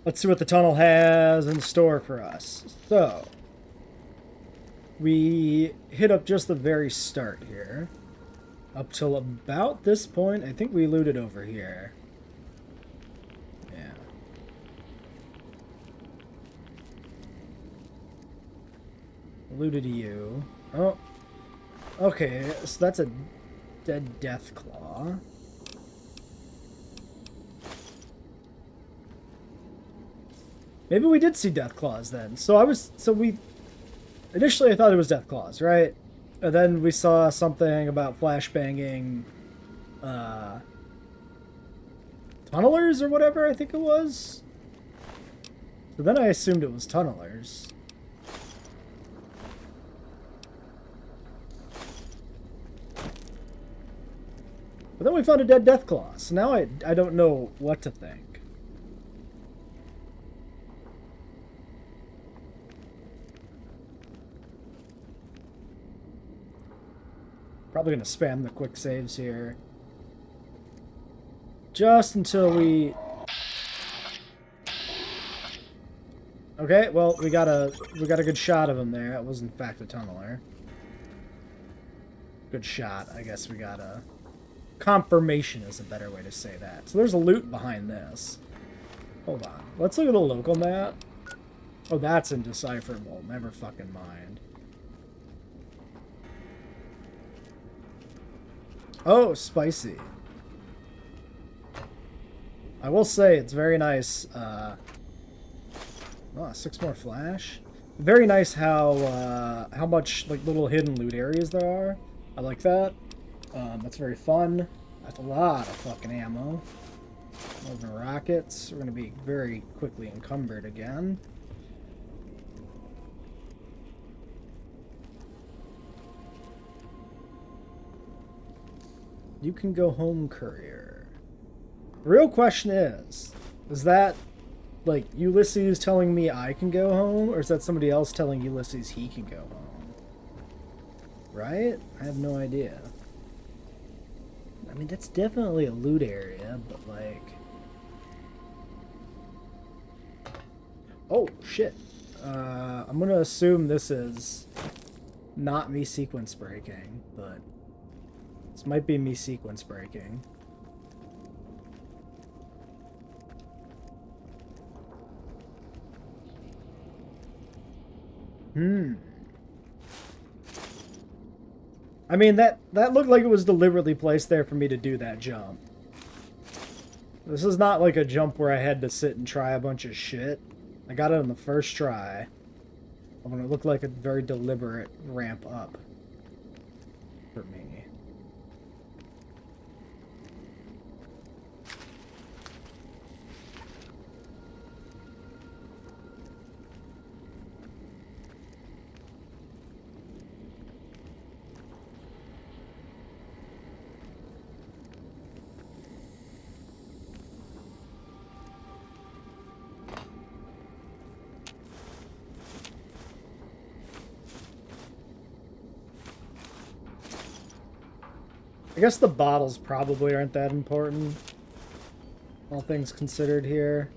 Let's see what the tunnel has in store for us. So, we hit up just the very start here. Up till about this point, I think we looted over here. Yeah. Looted you. Oh. Okay, so that's a dead death claw. Maybe we did see death claws then. Initially I thought it was death claws, right? And then we saw something about flashbanging tunnelers or whatever I think it was. So then I assumed it was tunnelers. But then we found a dead death claw, so now I don't know what to think. Probably gonna spam the quick saves here. Just until we... Okay, well, we got a good shot of him there. That was in fact a tunneler. Good shot. I guess we got a... Confirmation is a better way to say that. So there's a loot behind this. Hold on. Let's look at the local map. Oh, that's indecipherable. Never fucking mind. Oh, spicy. I will say it's very nice. Oh, 6 more flash. Very nice how much like little hidden loot areas there are. I like that. That's very fun. That's a lot of fucking ammo. More than rockets. We're gonna be very quickly encumbered again. You can go home, courier. The real question is that like Ulysses telling me I can go home, or is that somebody else telling Ulysses he can go home? Right? I have no idea. I mean, that's definitely a loot area, but like... Oh, shit. I'm gonna assume this is not me sequence breaking, but... This might be me sequence breaking. I mean, that looked like it was deliberately placed there for me to do that jump. This is not like a jump where I had to sit and try a bunch of shit. I got it on the first try. I'm gonna look like a very deliberate ramp up for me. I guess the bottles probably aren't that important, all things considered here.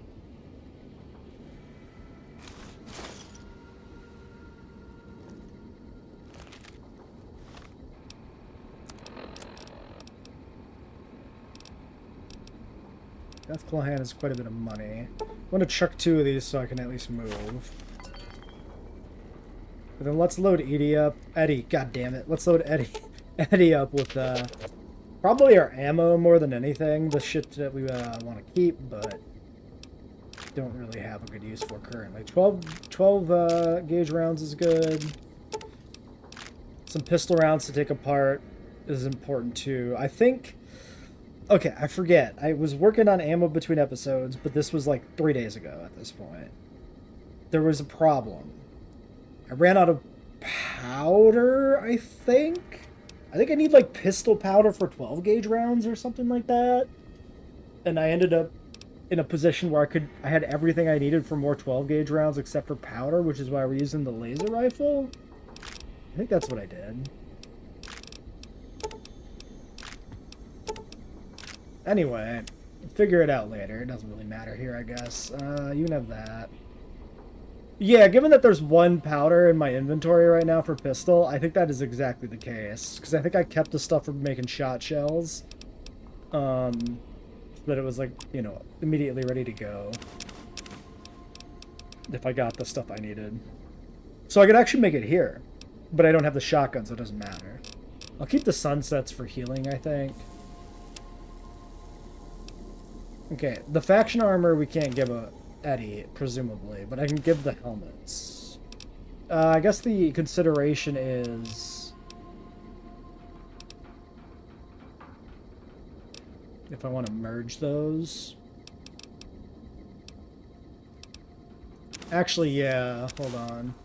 Deathclaw hand is quite a bit of money. I'm going to chuck 2 of these so I can at least move. But then let's load Edie up. Eddie, god damn it. Let's load Eddie up with probably our ammo more than anything. The shit that we want to keep, but don't really have a good use for currently. 12 gauge rounds is good. Some pistol rounds to take apart is important too. I think... Okay, I forget. I was working on ammo between episodes, but this was like 3 days ago at this point. There was a problem. I ran out of powder, I think? I think I need like pistol powder for 12 gauge rounds or something like that. And I ended up in a position where I had everything I needed for more 12 gauge rounds except for powder, which is why we're using the laser rifle. I think that's what I did. Anyway, figure it out later. It doesn't really matter here, I guess. You can have that. Yeah, given that there's one powder in my inventory right now for pistol, I think that is exactly the case. Because I think I kept the stuff from making shot shells. So that it was like, you know, immediately ready to go. If I got the stuff I needed. So I could actually make it here. But I don't have the shotgun, so it doesn't matter. I'll keep the sunsets for healing, I think. Okay, the faction armor we can't give a Eddie, presumably, but I can give the helmets. I guess the consideration is if I want to merge those. Actually, yeah, hold on.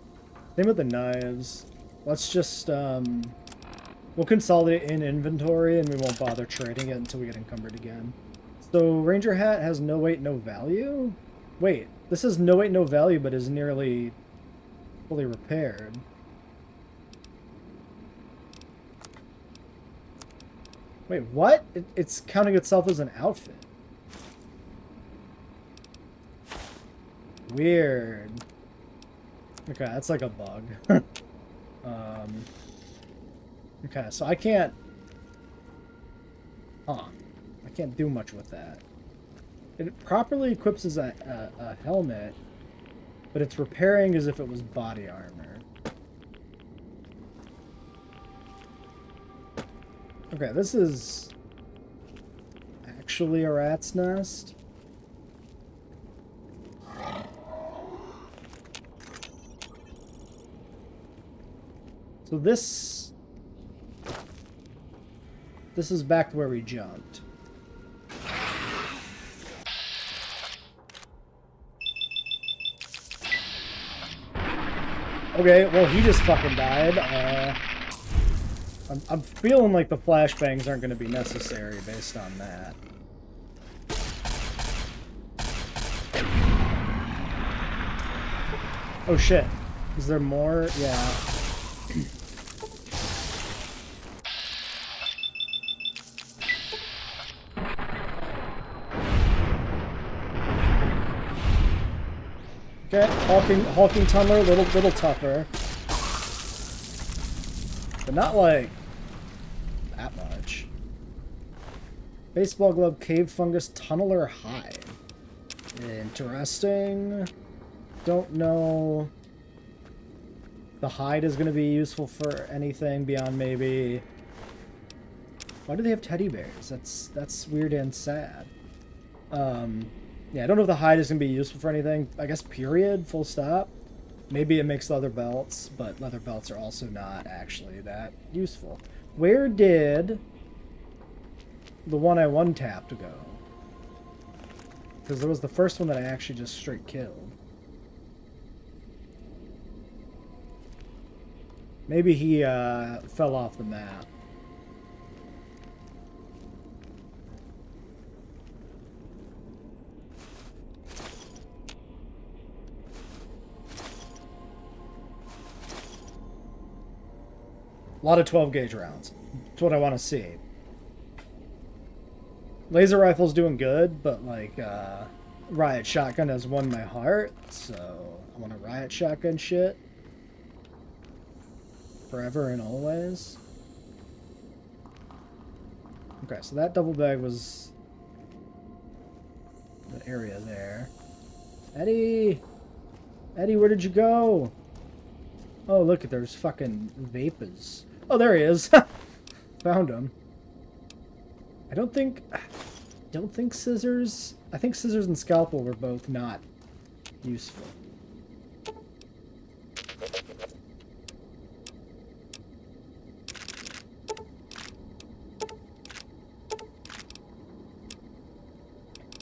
Same with the knives. Let's just, we'll consolidate in inventory and we won't bother trading it until we get encumbered again. So, Ranger Hat has no weight, no value? Wait, this is no weight, no value, but is nearly fully repaired. Wait, what? It's counting itself as an outfit. Weird. Okay, that's like a bug. Okay, so I can't... Huh. I can't do much with that. It properly equips as a helmet, but it's repairing as if it was body armor. Okay, this is actually a rat's nest. So this is back to where we jumped. Okay, well, he just fucking died. I'm feeling like the flashbangs aren't going to be necessary based on that. Oh shit. Is there more? Yeah. Okay, hulking tunneler, little tougher. But not like that much. Baseball glove, cave fungus, tunneler hide. Interesting. Don't know. The hide is going to be useful for anything beyond maybe... Why do they have teddy bears? That's weird and sad. Yeah, I don't know if the hide is going to be useful for anything. I guess period, full stop. Maybe it makes leather belts, but leather belts are also not actually that useful. Where did the one I one-tapped go? Because there was the first one that I actually just straight killed. Maybe he fell off the map. A lot of 12 gauge rounds. That's what I want to see. Laser rifle's doing good, but like riot shotgun has won my heart, so I want a riot shotgun shit. Forever and always. Okay, so that double bag was the area there. Eddie! Eddie, where did you go? Oh, look, there's fucking vapors. Oh, there he is. Found him. I don't think scissors... I think scissors and scalpel were both not useful.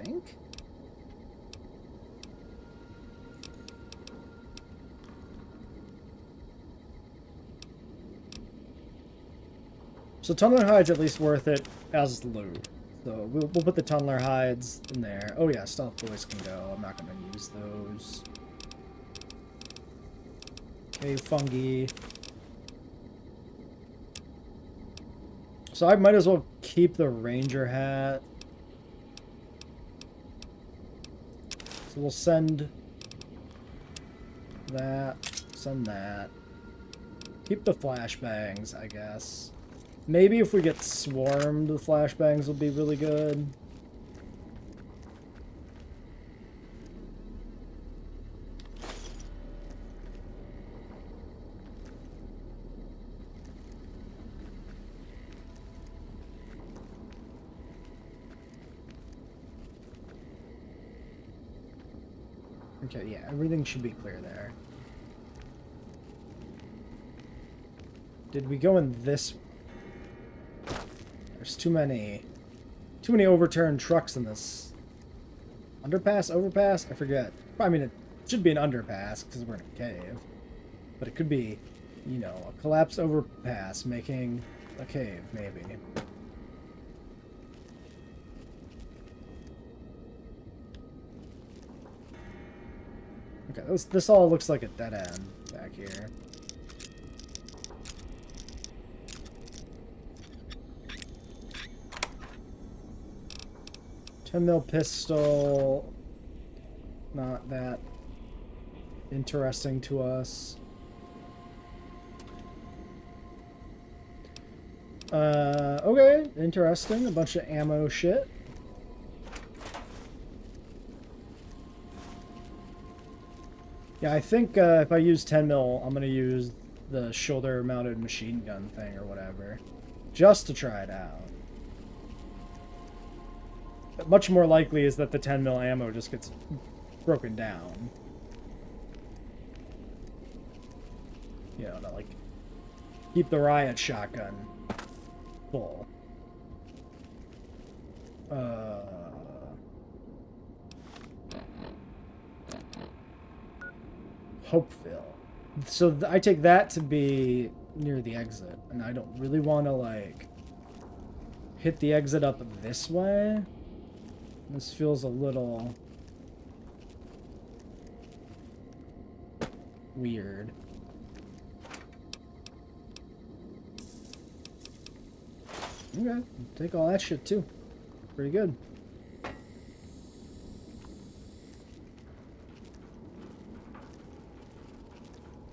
I think? So tunneler hide's at least worth it as loot. So we'll put the tunneler hides in there. Oh yeah, stealth boys can go. I'm not going to use those. Okay, fungi. So I might as well keep the ranger hat. So we'll send that, send that. Keep the flashbangs, I guess. Maybe if we get swarmed, the flashbangs will be really good. Okay, yeah, everything should be clear there. Did we go in this? There's too many overturned trucks in this underpass, overpass. I forget. I mean, it should be an underpass because we're in a cave, but it could be, you know, a collapsed overpass making a cave, maybe. Okay, this all looks like a dead end back here. $10 pistol, not that interesting to us. Okay, interesting. A bunch of ammo shit. Yeah, I think if I use 10 mil, I'm gonna use the shoulder-mounted machine gun thing or whatever, just to try it out. But much more likely is that the 10 mil ammo just gets broken down. You know, to like keep the riot shotgun full. Hopeville. So I take that to be near the exit, and I don't really want to like hit the exit up this way. This feels a little weird. Okay, take all that shit too. Pretty good.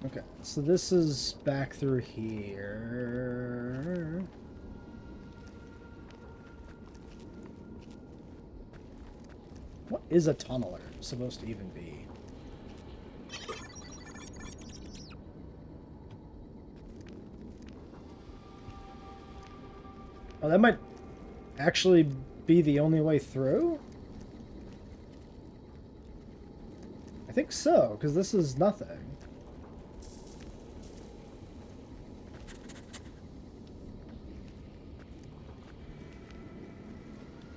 Okay, so this is back through here. What is a tunneler supposed to even be? Oh, that might actually be the only way through? I think so, because this is nothing.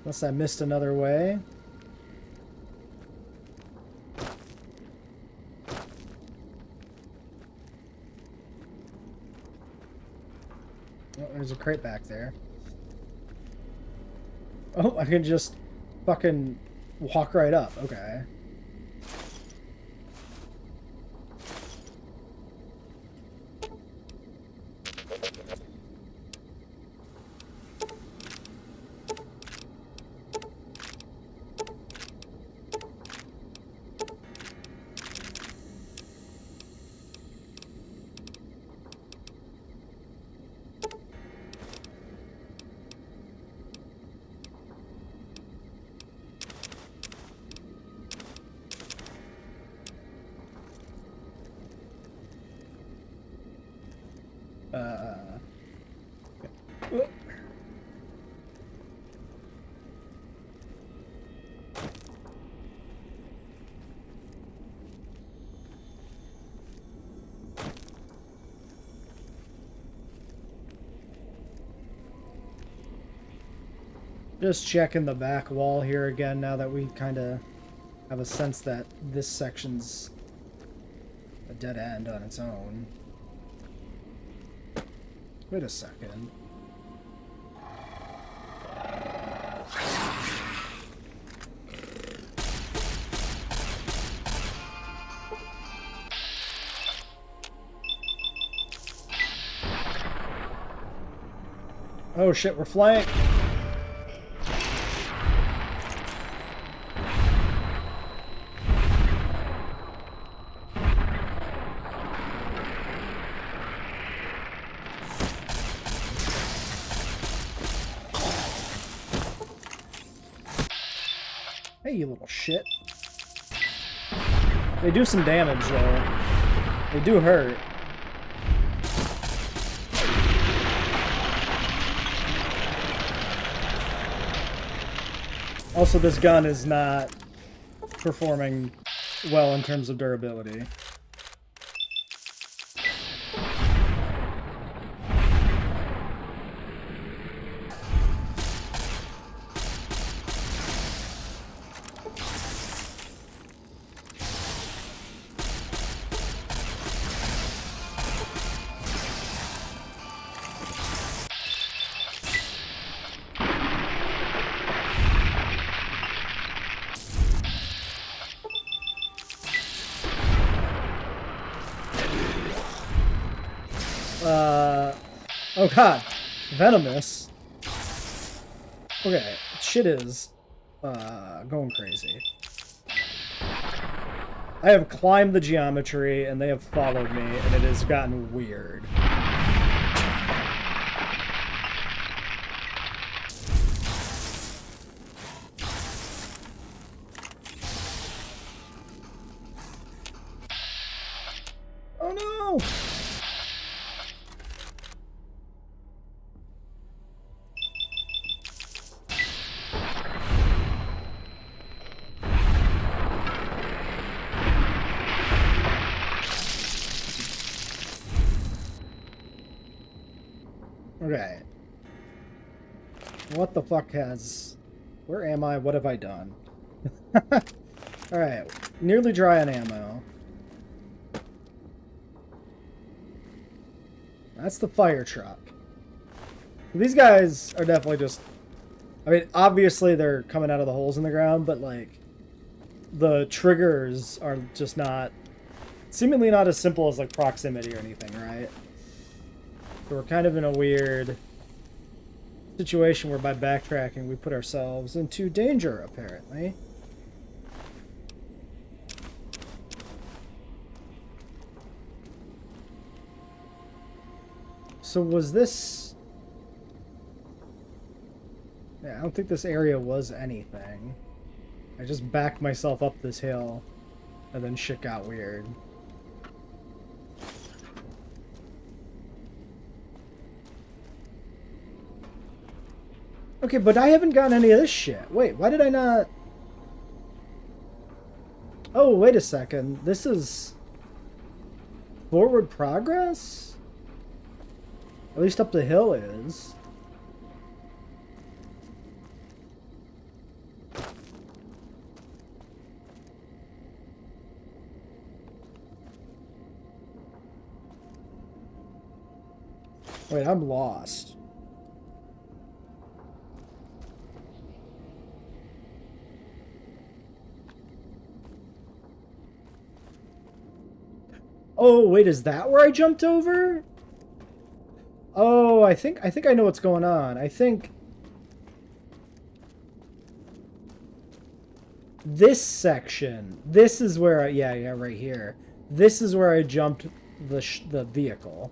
Unless I missed another way. Oh, there's a crate back there. Oh, I can just fucking walk right up. Okay. Just checking the back wall here again now that we kind of have a sense that this section's a dead end on its own. Wait a second. Oh shit, we're flanked. Hey, you little shit. They do some damage, though. They do hurt. Also, this gun is not performing well in terms of durability. Oh god. Venomous. Okay, shit is going crazy. I have climbed the geometry and they have followed me and it has gotten weird. Oh no! Okay. What the fuck has... Where am I? What have I done? Alright. Nearly dry on ammo. That's the fire truck. These guys are definitely just... I mean, obviously they're coming out of the holes in the ground, but, like, the triggers are just not... Seemingly not as simple as, like, proximity or anything, right? So we're kind of in a weird situation where by backtracking we put ourselves into danger, apparently. So was this... Yeah, I don't think this area was anything. I just backed myself up this hill and then shit got weird. Okay, but I haven't gotten any of this shit. Wait, why did I not... Oh, wait a second. This is... forward progress? At least up the hill is. Wait, I'm lost. Oh, wait, is that where I jumped over? Oh, I think I know what's going on. I think this section, this is where yeah, right here. This is where I jumped the vehicle.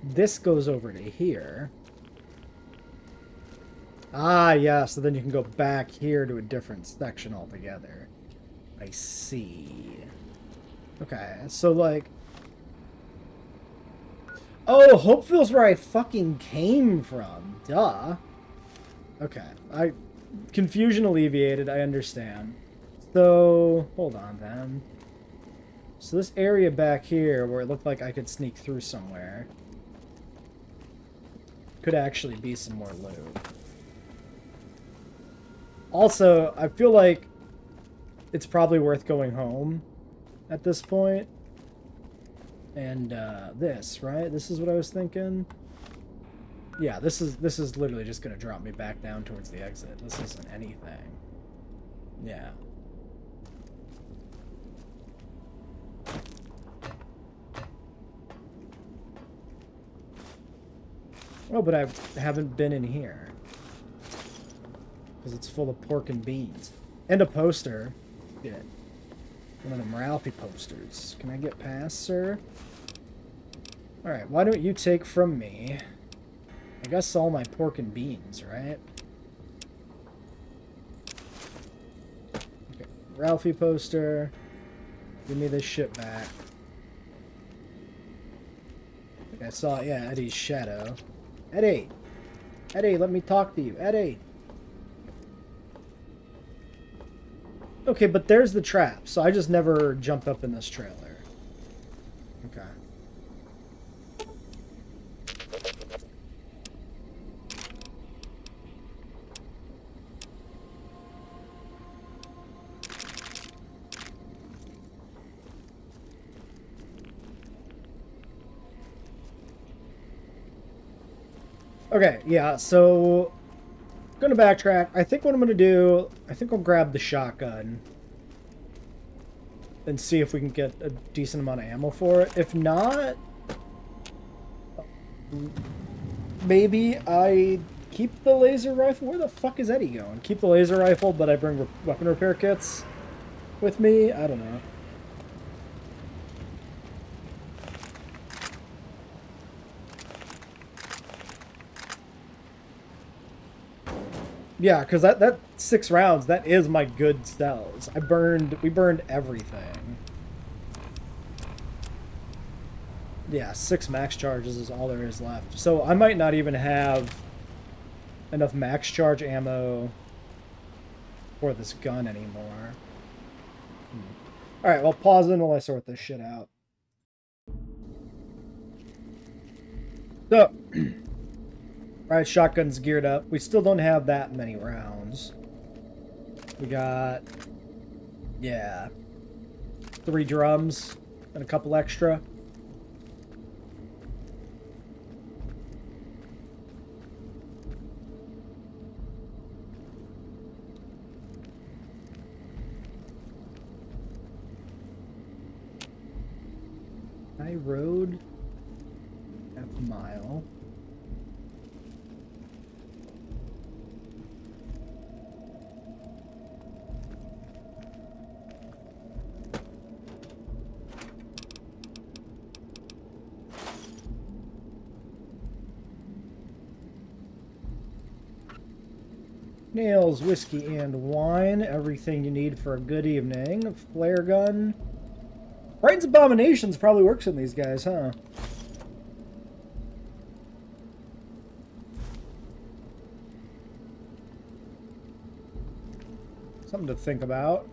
This goes over to here. Ah, yeah, so then you can go back here to a different section altogether. I see. Okay, so like... Oh, Hopeville's where I fucking came from. Duh. Okay, confusion alleviated, I understand. So, hold on then. So this area back here, where it looked like I could sneak through somewhere, could actually be some more loot. Also, I feel like it's probably worth going home at this point. And this, right? This is what I was thinking. Yeah, this is literally just gonna drop me back down towards the exit. This isn't anything. Yeah. Oh, but I haven't been in here. Because it's full of pork and beans. And a poster. Shit. One of them Ralphie posters. Can I get past, sir? Alright, why don't you take from me, I guess, all my pork and beans, right? Ralphie poster. Give me this shit back. I think I saw, yeah, Eddie's shadow. Eddie! Eddie, let me talk to you. Eddie! Okay, but there's the trap, so I just never jumped up in this trailer. Okay. Okay, yeah, so I'm gonna backtrack. I think what I'm gonna do, I think I'll grab the shotgun and see if we can get a decent amount of ammo for it. If not, maybe I keep the laser rifle. Where the fuck is Eddie going? Keep the laser rifle, but I bring weapon repair kits with me? I don't know. Yeah, because that 6 rounds, that is my good stells. We burned everything. Yeah, 6 max charges is all there is left. So I might not even have enough max charge ammo for this gun anymore. Alright, well, pause it while I sort this shit out. So, alright, shotgun's geared up. We still don't have that many rounds. We got, yeah, 3 drums and a couple extra. High road, half a mile. Nails, whiskey, and wine. Everything you need for a good evening. Flare gun. Brighton's Abominations probably works in these guys, huh? Something to think about.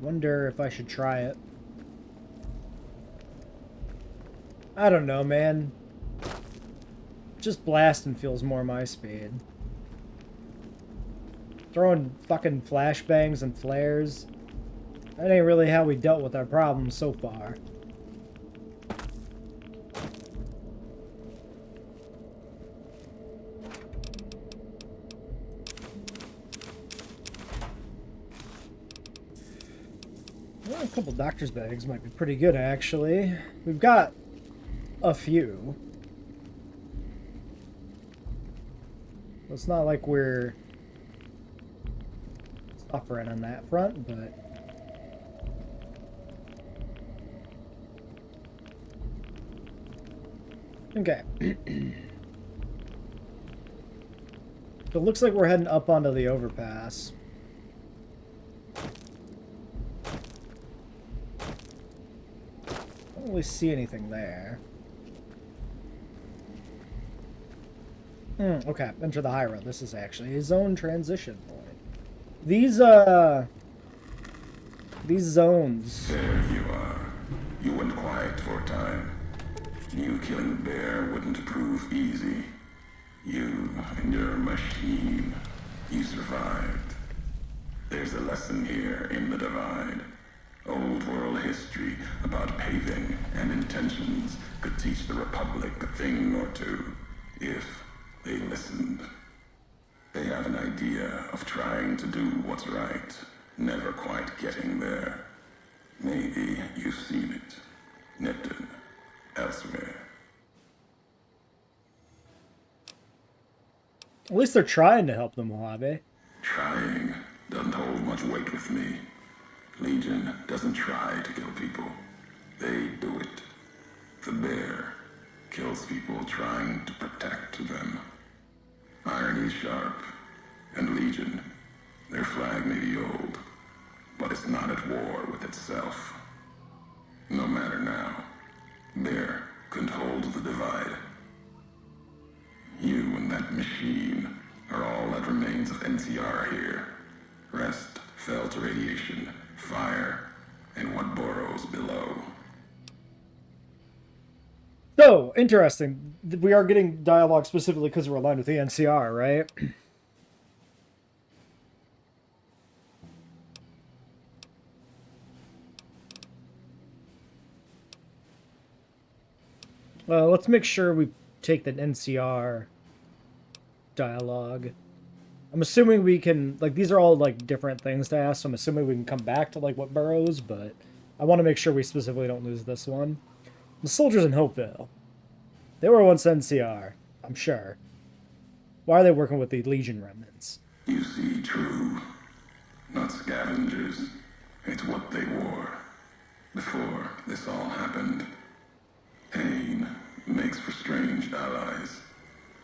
Wonder if I should try it. I don't know, man. Just blasting feels more my speed. Throwing fucking flashbangs and flares. That ain't really how we dealt with our problems so far. Well, a couple doctor's bags might be pretty good, actually. We've got a few. It's not like we're suffering on that front, but okay. So it looks like we're heading up onto the overpass. I don't really see anything there. Okay, enter the high road. This is actually a zone transition point. These zones. There you are. You went quiet for a time. Knew killing the bear wouldn't prove easy. You and your machine. You survived. There's a lesson here in the divide. Old world history about paving and intentions could teach the Republic a thing or two, if they listened. They have an idea of trying to do what's right, never quite getting there. Maybe you've seen it. Nipton. Elsewhere. At least they're trying to help the Mojave. Trying doesn't hold much weight with me. Legion doesn't try to kill people. They do it. The bear kills people trying to protect them. Irony is sharp, and Legion, their flag may be old, but it's not at war with itself. No matter now, Bear couldn't hold the divide. You and that machine are all that remains of NCR here. Rest fell to radiation, fire, and what burrows below. So, interesting. We are getting dialogue specifically because we're aligned with the NCR, right? Well, let's make sure we take the NCR dialogue. I'm assuming we can, like, these are all, like, different things to ask, so I'm assuming we can come back to, like, what burrows, but I want to make sure we specifically don't lose this one. The soldiers in Hopeville. They were once NCR, I'm sure. Why are they working with the Legion remnants? You see true, not scavengers. It's what they wore before this all happened. Pain makes for strange allies.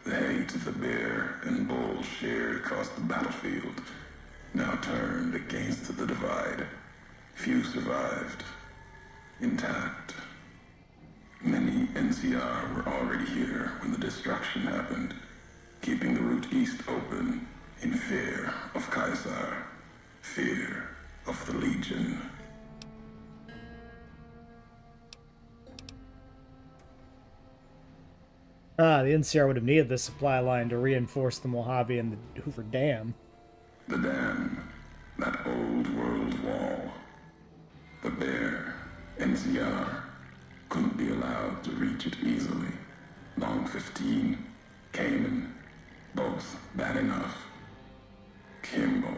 The hate the bear and bull shared across the battlefield now turned against the divide. Few survived, intact. Many NCR were already here when the destruction happened, keeping the route east open in fear of Caesar, fear of the Legion. Ah, the NCR would have needed this supply line to reinforce the Mojave and the Hoover Dam. The dam, that old world wall. The bear, NCR, couldn't be allowed to reach it easily. Long 15, Cayman, both bad enough. Kimbo,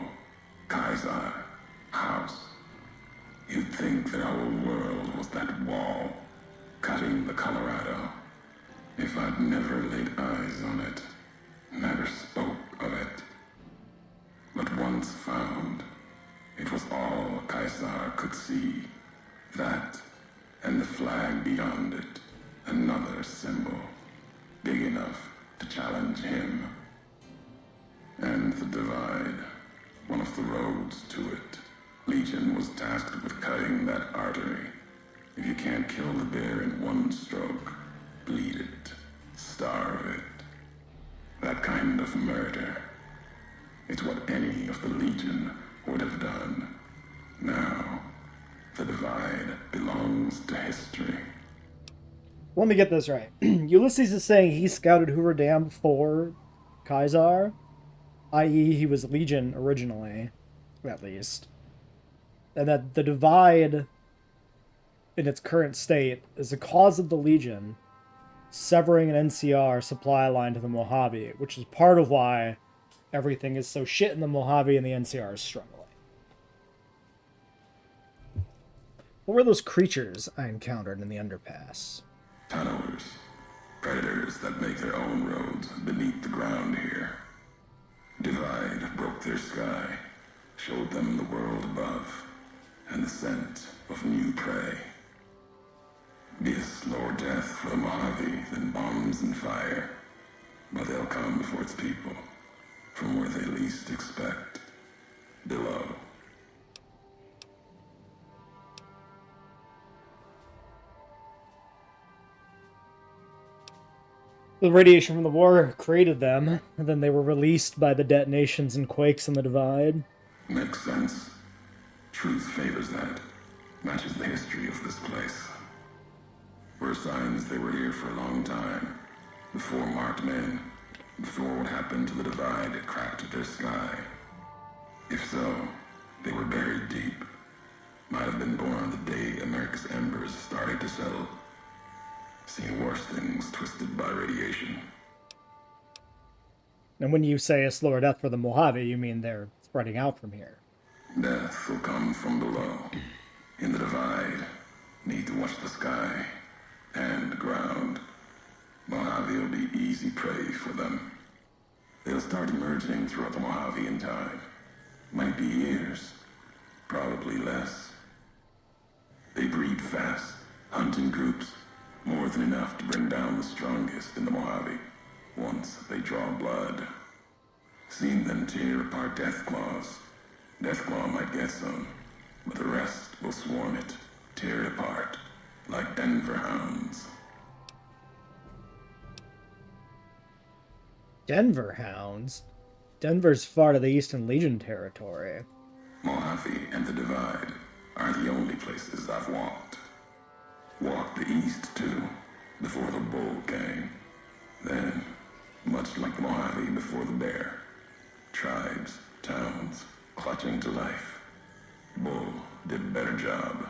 Kaiser, House. You'd think their whole world was that wall, cutting the Colorado. If I'd never laid eyes on it, never spoke of it. But once found, it was all Caesar could see. That, and the flag beyond it, another symbol, big enough to challenge him. And the divide, one of the roads to it. Legion was tasked with cutting that artery. If you can't kill the bear in one stroke, bleed it, starve it. That kind of murder. It's what any of the Legion would have done. Now, the divide belongs to history. Let me get this right. Ulysses is saying he scouted Hoover Dam for Caesar, i.e. he was Legion originally, at least. And that the divide in its current state is the cause of the Legion severing an NCR supply line to the Mojave, which is part of why everything is so shit in the Mojave and the NCR is struggling. What were those creatures I encountered in the underpass? Tunnelers, predators that make their own roads beneath the ground here. Divide broke their sky, showed them the world above, and the scent of new prey. Be a slower death for the Mojave than bombs and fire, but they'll come for its people, from where they least expect, below. The radiation from the war created them, and then they were released by the detonations and quakes in the divide. Makes sense. Truth favors that. Matches the history of this place. Were signs they were here for a long time. Before marked men. Before what happened to the divide had cracked their sky. If so, they were buried deep. Might have been born the day America's embers started to settle. Seen worse things twisted by radiation. And when you say a slower death for the Mojave, you mean they're spreading out from here. Death will come from below. In the divide, need to watch the sky and the ground. Mojave will be easy prey for them. They'll start emerging throughout the Mojave in time. Might be years, probably less. They breed fast, hunt in groups, more than enough to bring down the strongest in the Mojave, once they draw blood. Seen them tear apart Deathclaws. Deathclaw might get some, but the rest will swarm it, tear it apart, like Denver hounds. Denver hounds? Denver's far to the Eastern Legion territory. Mojave and the Divide are the only places I've walked. Walked the East, too, before the Bull came. Then, much like the Mojave before the Bear, tribes, towns, clutching to life. Bull did a better job.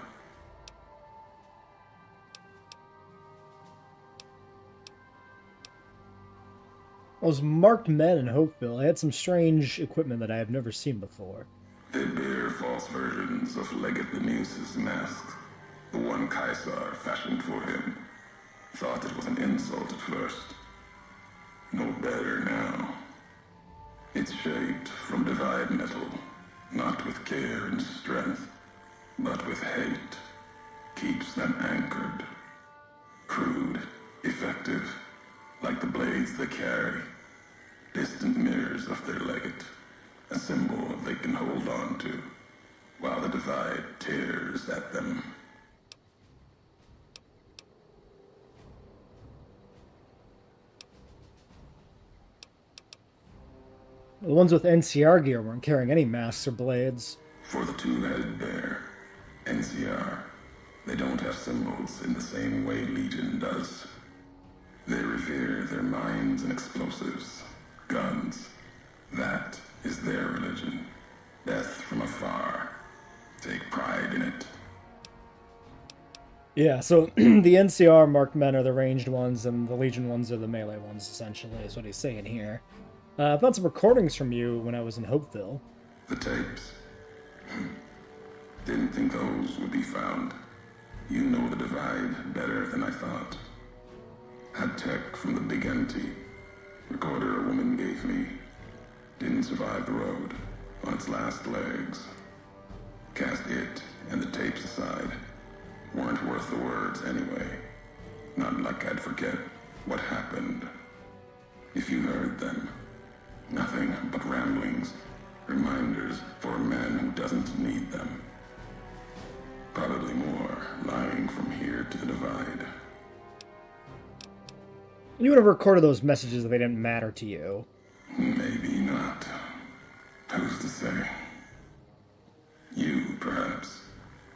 Those marked men in Hopeville, they had some strange equipment that I have never seen before. They bear false versions of Legate Lemuse's mask. The one Caesar fashioned for him. Thought it was an insult at first. No better now. It's shaped from Divide metal, not with care and strength, but with hate. Keeps them anchored. Crude, effective, like the blades they carry. Distant mirrors of their legate, a symbol they can hold on to, while the Divide tears at them. The ones with NCR gear weren't carrying any masks or blades. For the two-headed bear, NCR, they don't have symbols in the same way Legion does. They revere their mines and explosives, guns. That is their religion. Death from afar. Take pride in it. Yeah, so the NCR marked men are the ranged ones, and the Legion ones are the melee ones, essentially, is what he's saying here. I found some recordings from you when I was in Hopeville. The tapes. Didn't think those would be found. You know the Divide better than I thought. Had tech from the Big Empty. Recorder a woman gave me. Didn't survive the road, on its last legs. Cast it and the tapes aside. Weren't worth the words anyway. Not like I'd forget what happened. If you heard them, nothing but ramblings, reminders for a man who doesn't need them. Probably more lying from here to the Divide. You would have recorded those messages if they didn't matter to you. Maybe not. Who's to say? You, perhaps,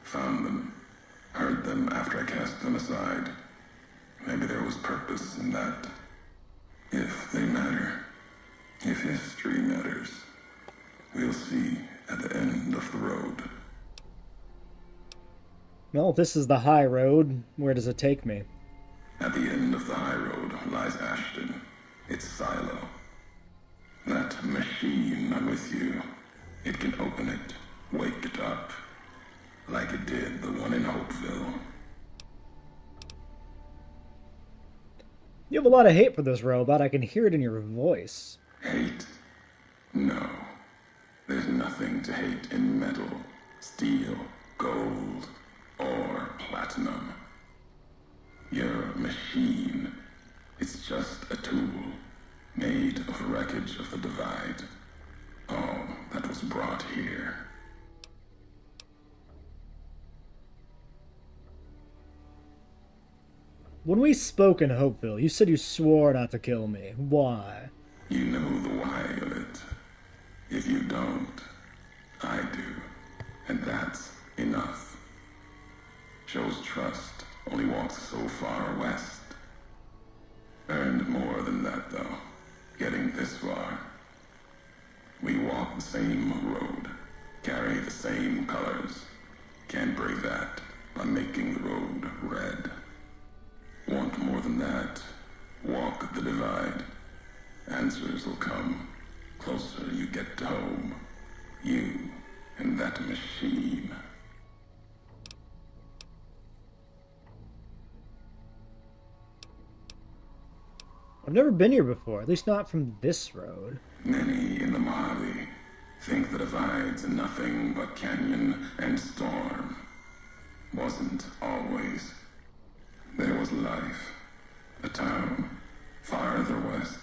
found them, heard them after I cast them aside. Maybe there was purpose in that. If they matter, if history matters, we'll see at the end of the road. Well, this is the high road. Where does it take me? At the end of the high road lies Ashton, its silo. That machine I'm with you, it can open it, wake it up, like it did the one in Hopeville. You have a lot of hate for this robot. I can hear it in your voice. Hate? No. There's nothing to hate in metal, steel, gold, or platinum. You're a machine. It's just a tool, made of wreckage of the Divide. All that was brought here. When we spoke in Hopeville, you said you swore not to kill me. Why? You know the why of it. If you don't, I do. And that's enough. Shows trust only walks so far west. Earned more than that, though, getting this far. We walk the same road, carry the same colors. Can't break that by making the road red. Want more than that? Walk the Divide. Answers will come. Closer you get to home. You and that machine. I've never been here before, at least not from this road. Many in the Mojave think the Divide's nothing but canyon and storm. Wasn't always. There was life, A town farther west.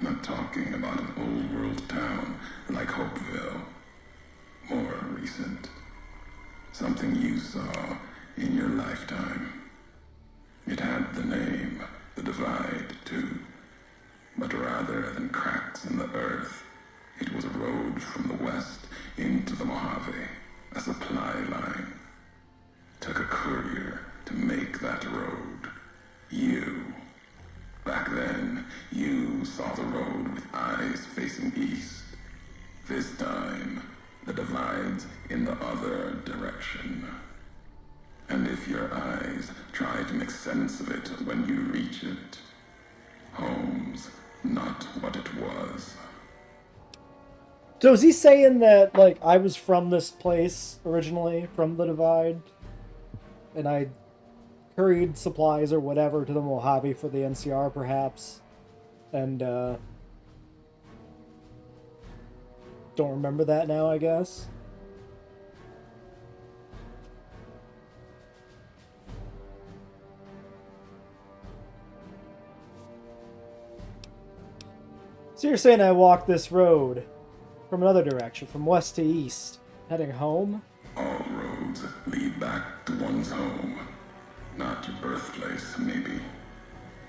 Not talking about an old world town like Hopeville. More recent. Something you saw in your lifetime. It had the name, the Divide, too. But rather than cracks in the earth, it was a road from the west into the Mojave, a supply line. Took a courier to make that road. You. Back then, you saw the road with eyes facing east. This time, the divide's in the other direction. And if your eyes try to make sense of it when you reach it, home's not what it was. So is he saying that, like, I was from this place originally, from the Divide, and I carried supplies or whatever to the Mojave for the NCR, perhaps, and, don't remember that now, I guess? So you're saying I walked this road from another direction, from west to east, heading home? All roads lead back to one's home. Not your birthplace, maybe,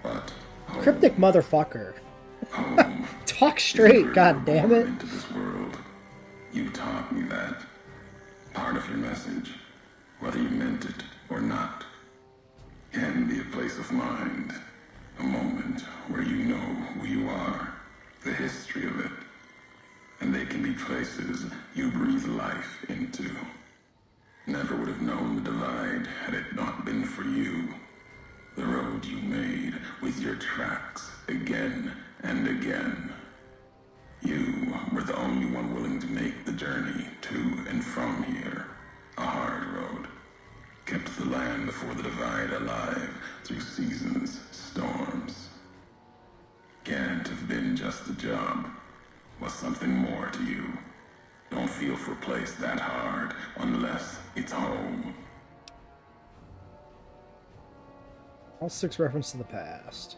but home. Cryptic motherfucker. Home. Talk straight, god damn it. Into this world. You taught me that. Part of your message, whether you meant it or not, can be a place of mind. A moment where you know who you are, the history of it. And they can be places you breathe life into. Never would have known the Divide had it not been for you. The road you made with your tracks again and again. You were the only one willing to make the journey to and from here. A hard road. Kept the land before the Divide alive through seasons, storms. Can't have been just a job. Was something more to you. Don't feel for a place that hard unless it's home. All 6 reference to the past.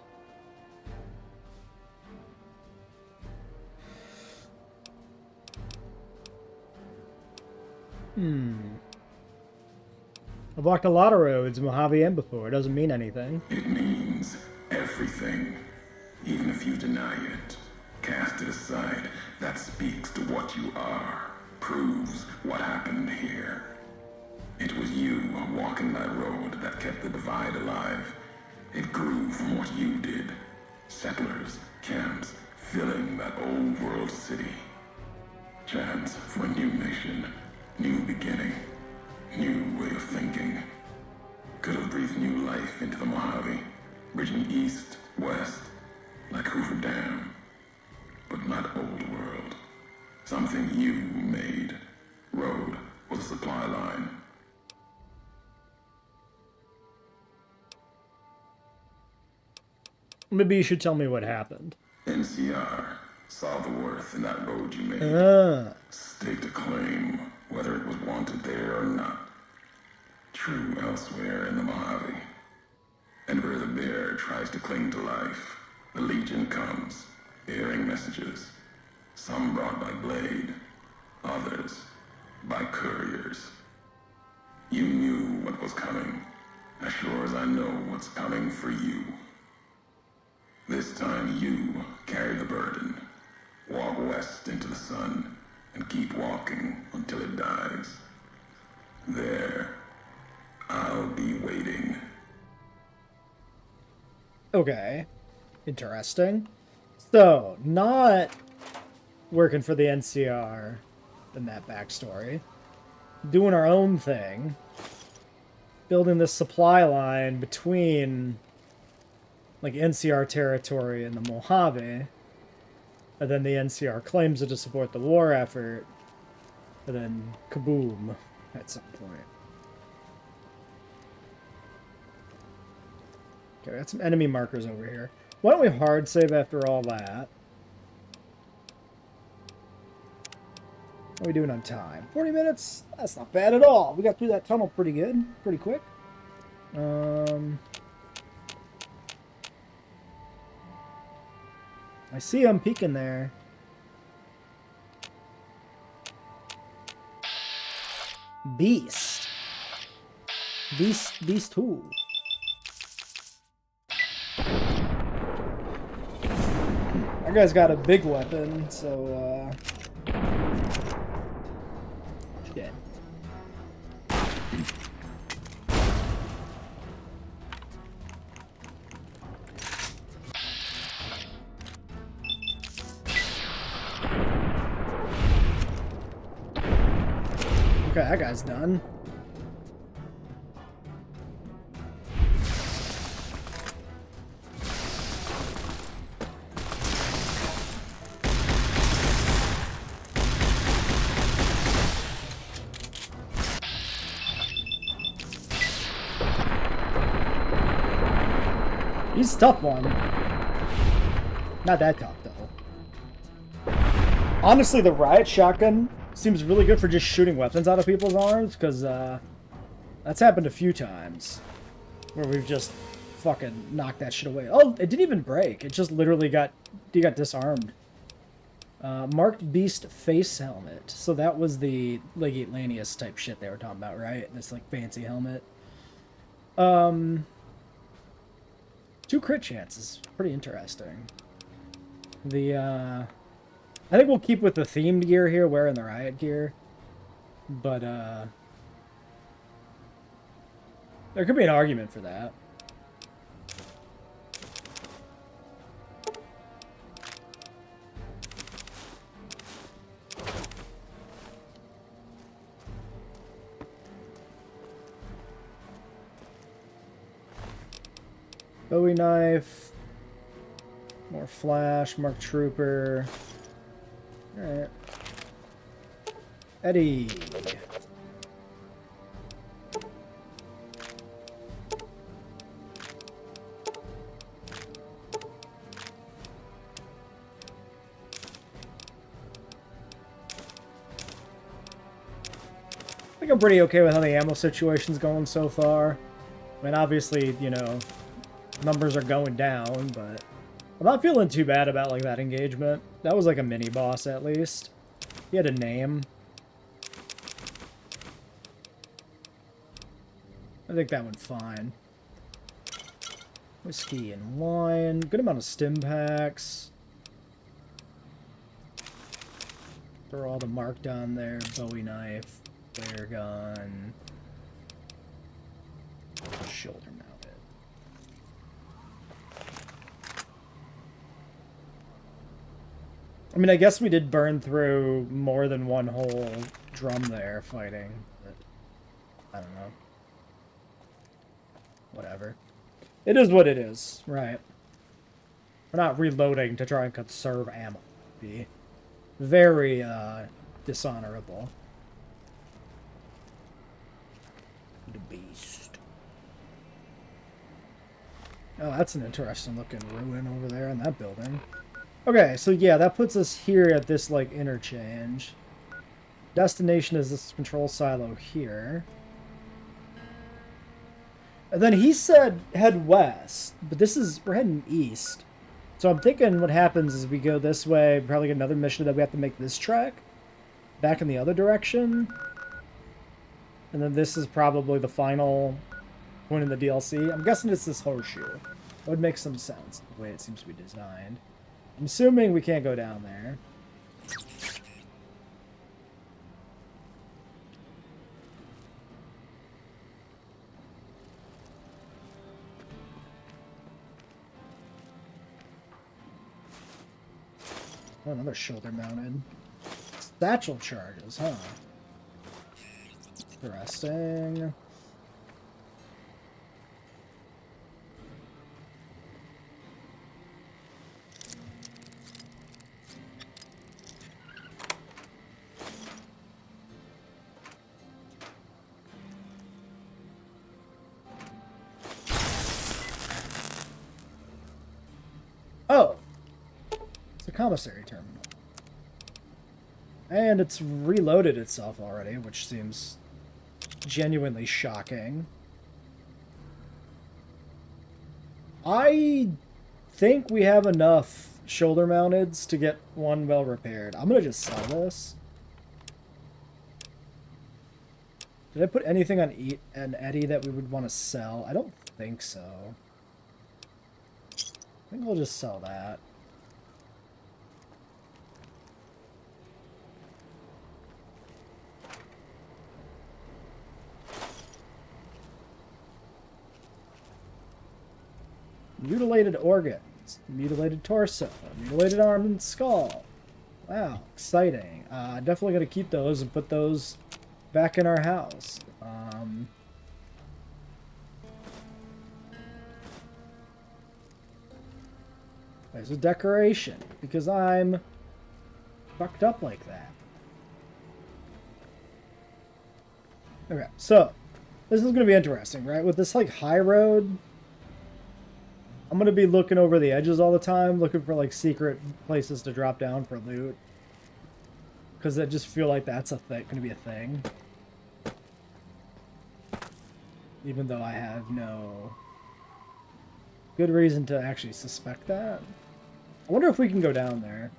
I've walked a lot of roads in Mojave and before. It doesn't mean anything. It means everything. Even if you deny it, cast it aside. That speaks to what you are. Proves what happened here. It was you walking that road that kept the Divide alive. It grew from what you did. Settlers, camps, filling that old world city. Chance for a new mission, new beginning, new way of thinking. Could have breathed new life into the Mojave, bridging east, west, like Hoover Dam. But not old world. Something you made. Road was a supply line. Maybe you should tell me what happened. NCR saw the worth in that road you made. Staked a claim, whether it was wanted there or not. True elsewhere in the Mojave. And where the bear tries to cling to life, the Legion comes, bearing messages. Some brought by blade, others by couriers. You knew what was coming, as sure as I know what's coming for you. This time you carry the burden. Walk west into the sun and keep walking until it dies. There, I'll be waiting. Okay. Interesting. So, not working for the NCR in that backstory. Doing our own thing. Building this supply line between, like, NCR territory and the Mojave. And then the NCR claims it to support the war effort. And then kaboom at some point. Okay, we got some enemy markers over here. Why don't we hard save after all that? How are we doing on time? 40 minutes? That's not bad at all. We got through that tunnel pretty good. Pretty quick. I see him peeking there. Beast. Beast 2. That guy's got a big weapon, so, shit. Okay, that guy's done. He's a tough one. Not that tough, though. Honestly, the riot shotgun seems really good for just shooting weapons out of people's arms, because that's happened a few times where we've just fucking knocked that shit away. Oh, it didn't even break. It just literally got disarmed. Marked Beast face helmet. So that was the Legate Lanius type shit they were talking about, right? This like fancy helmet. 2 crit chances. Pretty interesting. I think we'll keep with the themed gear here, wearing the riot gear. But, there could be an argument for that. Bowie knife. More flash, mark trooper. Alright. Eddie. I think I'm pretty okay with how the ammo situation's going so far. I mean, obviously, you know, numbers are going down, but I'm not feeling too bad about, like, that engagement. That was like a mini-boss, at least. He had a name. I think that went fine. Whiskey and wine. Good amount of stim packs. Throw all the mark down there. Bowie knife. Flare gun. Shoulder mounted. I mean, I guess we did burn through more than one whole drum there fighting, but I don't know. Whatever. It is what it is, right? We're not reloading to try and conserve ammo. It'd be very, dishonorable. The beast. Oh, that's an interesting looking ruin over there in that building. Okay, so yeah, that puts us here at this, like, interchange. Destination is this control silo here. And then he said head west, but we're heading east. So I'm thinking what happens is we go this way, probably get another mission that we have to make this trek back in the other direction. And then this is probably the final point in the DLC. I'm guessing it's this horseshoe. That would make some sense, the way it seems to be designed. I'm assuming we can't go down there. Oh, another shoulder mounted. Satchel charges, huh? Interesting. Oh! It's a commissary terminal. And it's reloaded itself already, which seems genuinely shocking. I think we have enough shoulder mounteds to get one well repaired. I'm gonna just sell this. Did I put anything on Eat and Eddie that we would want to sell? I don't think so. I think we'll just sell that. Mutilated organs, mutilated torso, mutilated arm and skull. Wow, exciting. Definitely going to keep those and put those back in our house. There's a decoration, because I'm fucked up like that. Okay, so, this is going to be interesting, right? With this, like, high road, I'm going to be looking over the edges all the time, looking for, like, secret places to drop down for loot. Because I just feel like that's going to be a thing. Even though I have no good reason to actually suspect that. I wonder if we can go down there.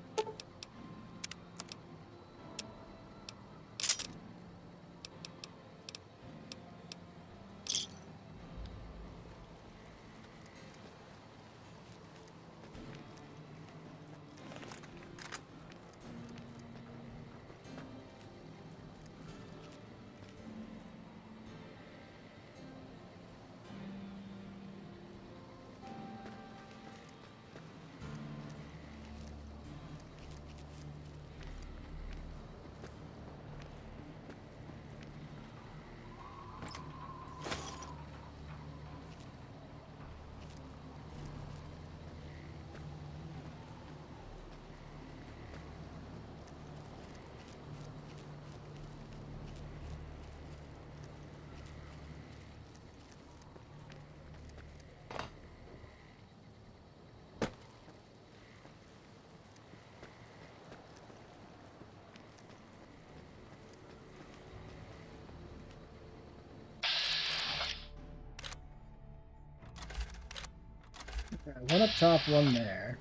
One up top, one there.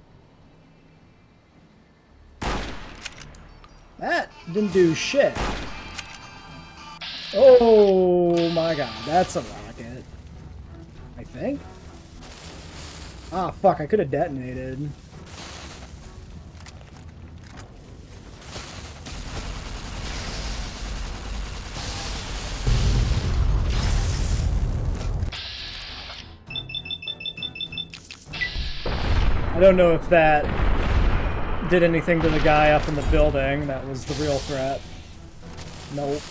That didn't do shit. Oh my god, that's a rocket. I think. Ah, fuck, I could have detonated. I don't know if that did anything to the guy up in the building. That was the real threat. Nope.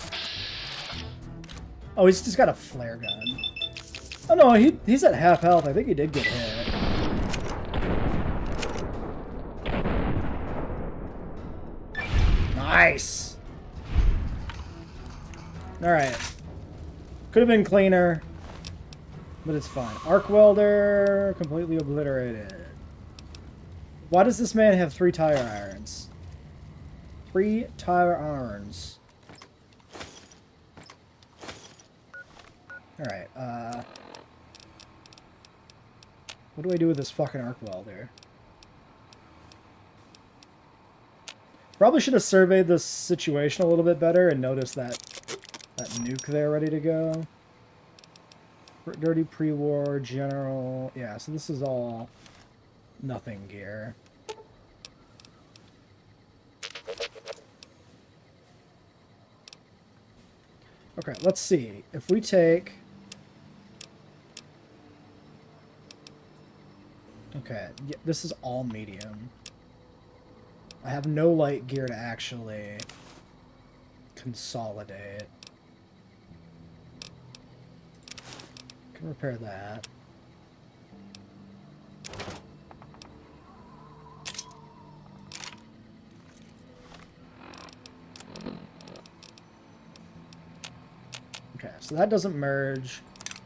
Oh, he's just got a flare gun. Oh no, he's at half health. I think he did get hit. Nice! Alright. Could have been cleaner, but it's fine. Arc welder, completely obliterated. Why does this man have 3 tire irons? 3 tire irons. Alright, what do I do with this fucking arc welder? Probably should have surveyed this situation a little bit better and noticed that nuke there ready to go. Dirty pre-war, general... Yeah, so this is all... nothing gear. Okay, let's see. If we take... Okay, yeah, this is all medium. I have no light gear to actually consolidate. Can repair that. Okay, so that doesn't merge.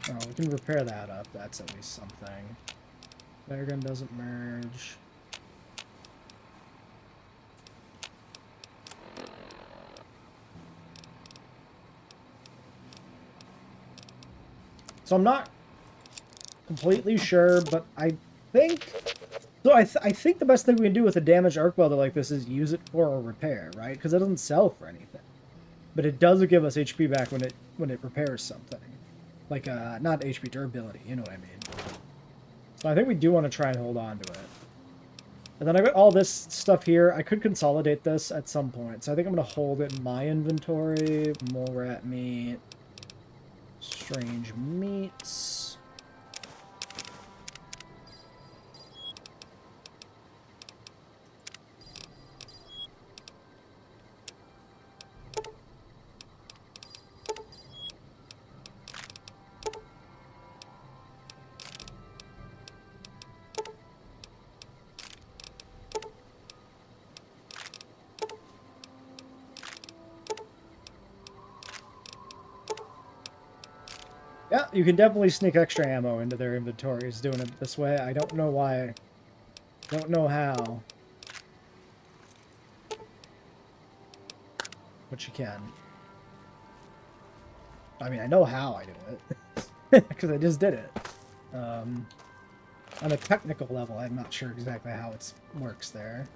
Oh, we can repair that up. That's at least something. Flare gun doesn't merge. So I'm not completely sure, but I think So I think the best thing we can do with a damaged arc welder like this is use it for a repair, right? Because it doesn't sell for anything, but it does give us HP back when it repairs something, like not HP, durability. You know what I mean? So I think we do want to try and hold on to it. And then I got all this stuff here. I could consolidate this at some point, so I think I'm gonna hold it in my inventory. Mole rat meat, strange meats. Yeah, you can definitely sneak extra ammo into their inventories doing it this way. I don't know why. Don't know how. But you can. I mean, I know how I do it. Because I just did it. On a technical level, I'm not sure exactly how it works there.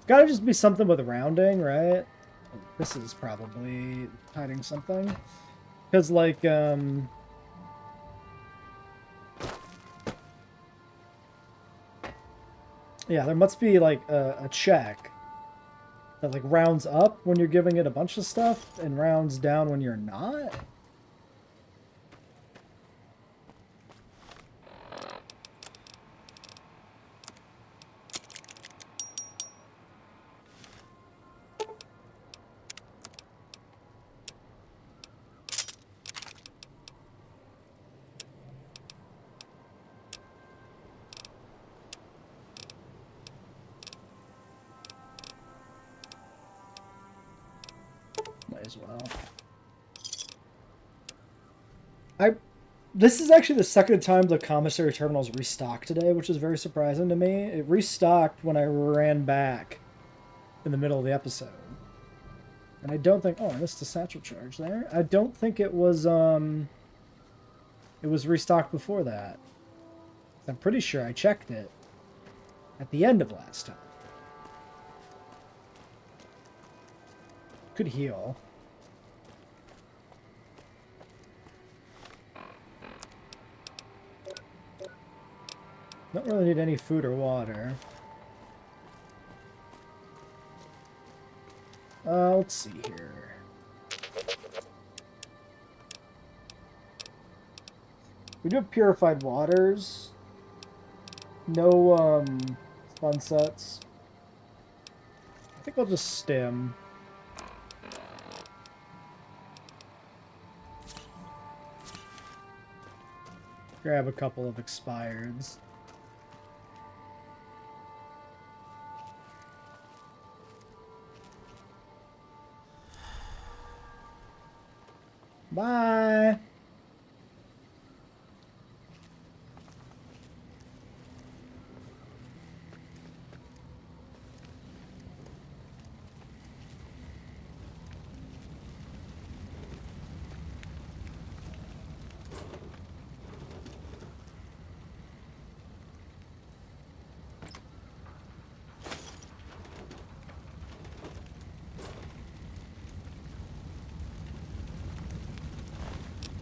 Gotta just be something with rounding, right? This is probably hiding something. Because, like, yeah, there must be, like, a check that, like, rounds up when you're giving it a bunch of stuff and rounds down when you're not. Might as well. This is actually the second time the commissary terminal's restocked today, which is very surprising to me. It restocked when I ran back in the middle of the episode. And I don't think... Oh, I missed a satchel charge there. I don't think it was restocked before that. I'm pretty sure I checked it at the end of last time. Could heal. Don't really need any food or water. Let's see here. We do have purified waters. No, fun sets. I think I'll just stim. Grab a couple of expireds. Bye.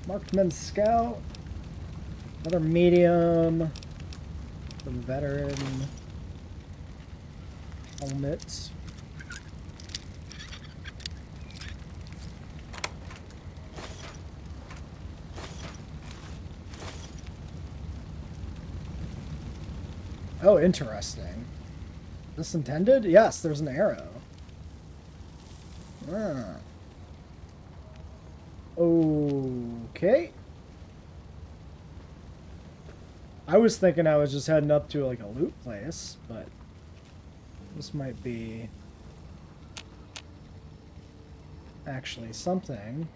Marksman Scout. Another medium. Some veteran. Helmets. Oh, interesting. Is this intended? Yes, there's an arrow. Ah. Okay. I was thinking I was just heading up to like a loot place, but this might be actually something.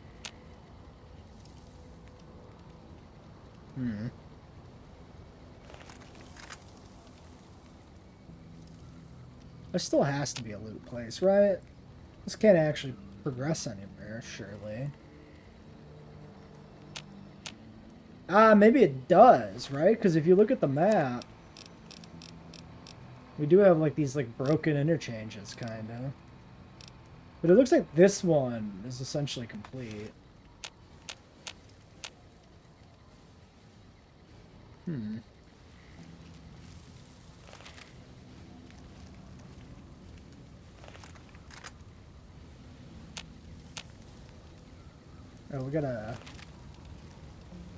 There still has to be a loot place, right? This can't actually progress anywhere, surely. Maybe it does, right? Because if you look at the map, we do have like these like broken interchanges, kind of. But it looks like this one is essentially complete. Hmm. Oh, we got a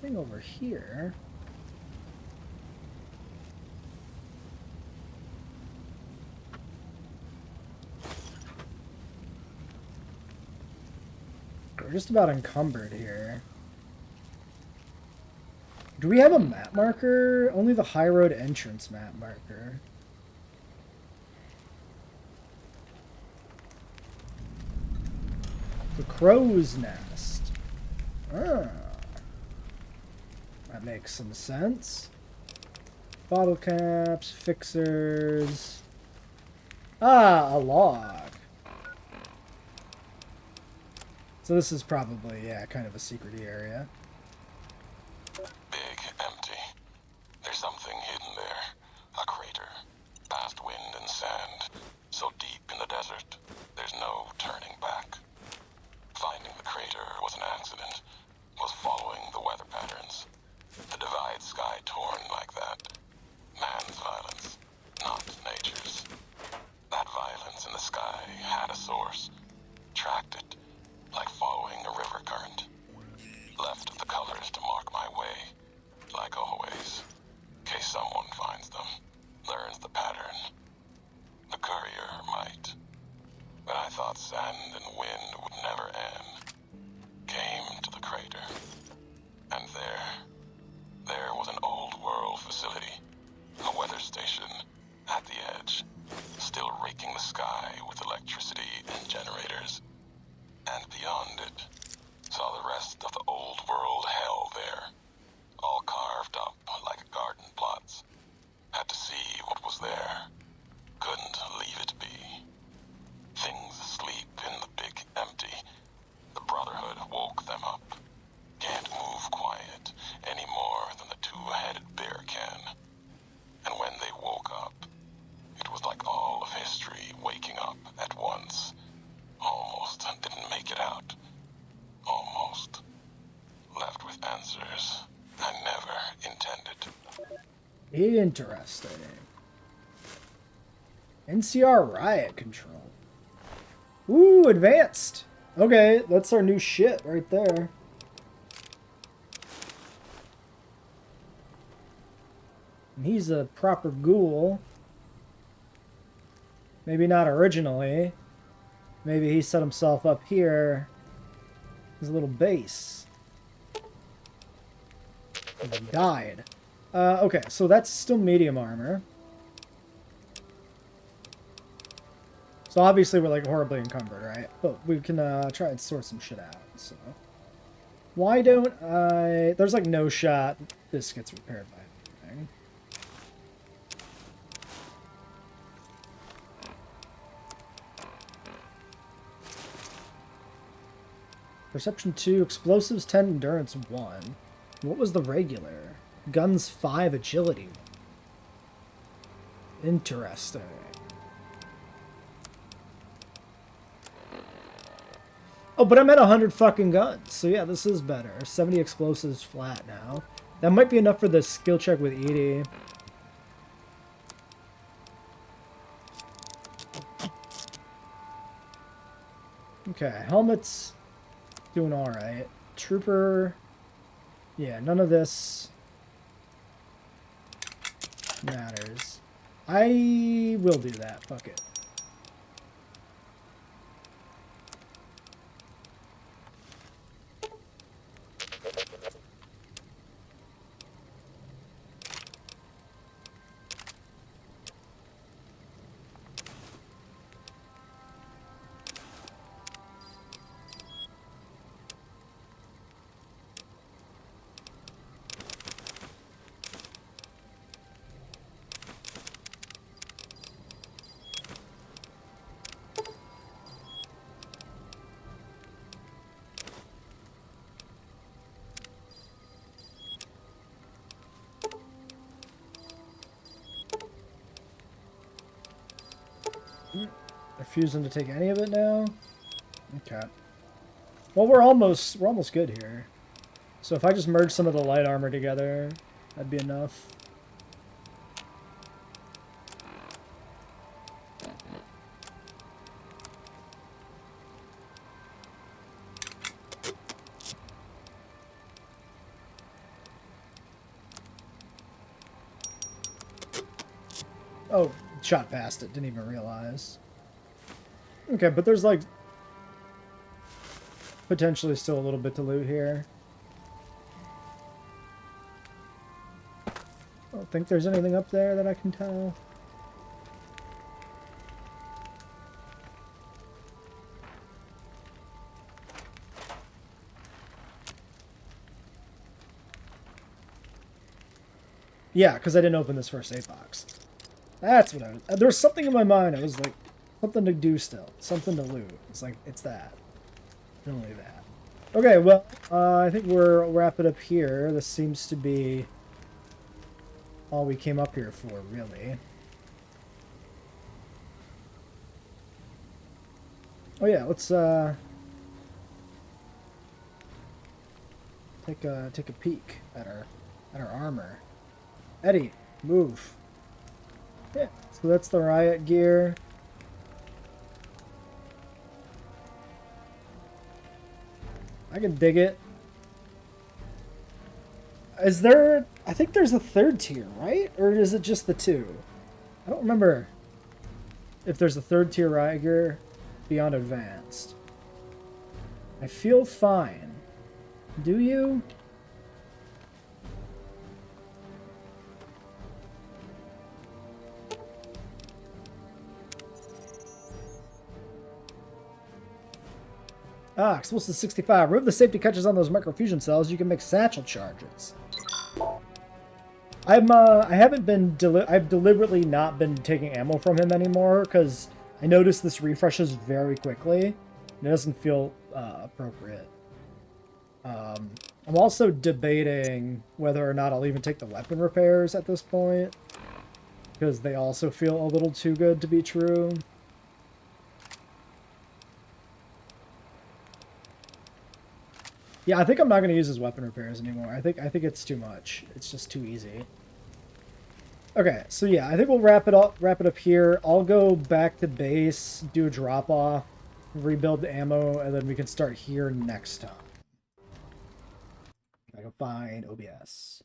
thing over here. We're just about encumbered here. Do we have a map marker? Only the high road entrance map marker. The crow's nest. Ah. That makes some sense. Bottle caps, fixers. Ah, a log. So this is probably, yeah, kind of a secret area. Big, empty. There's something hidden there. A crater. Past wind and sand. So deep in the desert, there's no turning back. Finding the crater was an accident. Was following the weather patterns. The divide sky torn like that. Man's violence, not nature's. That violence in the sky had a source. Tracked it, like following a river current. Left the colors to mark my way, like always. In case someone finds them, learns the pattern. The courier might. But I thought sand and wind would never end. Came to the crater. And there was an old world facility. A weather station at the edge. Still raking the sky with electricity and generators. And beyond it, saw the rest of the old world hell there. All carved up like garden plots. Had to see what was there. Couldn't leave it be. Things asleep in the big empty. The Brotherhood woke them up. Can't move quiet any more than the two-headed bear can. And when they woke up, it was like all of history waking up at once. Almost didn't make it out. Almost. Left with answers I never intended. Interesting. NCR riot control. Ooh, advanced. Okay, that's our new shit right there. And he's a proper ghoul. Maybe not originally. Maybe he set himself up here. His little base. And he died. Okay, so that's still medium armor. So obviously we're like horribly encumbered, right? But we can try and sort some shit out. So why don't I... There's like no shot this gets repaired by anything. Perception 2, explosives 10, endurance 1. What was the regular? Guns 5, agility 1. Interesting. Oh, but I'm at 100 fucking guns. So yeah, this is better. 70 explosives flat now. That might be enough for the skill check with Edie. Okay, helmets doing alright. Trooper. Yeah, none of this matters. I will do that. Fuck it. Refusing to take any of it now? Okay. Well, we're almost good here. So if I just merge some of the light armor together, that'd be enough. Oh, shot past it. Didn't even realize. Okay, but there's like potentially still a little bit to loot here. I don't think there's anything up there that I can tell. Yeah, because I didn't open this first aid box. That's what I was... There was something in my mind. I was like, something to do still. Something to loot. It's like, it's that. Only that. Okay, well, I think we'll wrap it up here. This seems to be all we came up here for, really. Oh yeah, let's take a peek at our armor. Eddie, move. Yeah, so that's the riot gear. I can dig it. Is there... I think there's a third tier, right? Or is it just the two? I don't remember if there's a third tier riot gear beyond advanced. I feel fine. Do you? Ah, explosive 65. Remove the safety catches on those microfusion cells. You can make satchel charges. I haven't been I've deliberately not been taking ammo from him anymore because I noticed this refreshes very quickly. And it doesn't feel appropriate. I'm also debating whether or not I'll even take the weapon repairs at this point because they also feel a little too good to be true. Yeah, I think I'm not going to use his weapon repairs anymore. I think it's too much. It's just too easy. Okay, so yeah, I think we'll wrap it up here. I'll go back to base, do a drop off, rebuild the ammo, and then we can start here next time. I can find OBS.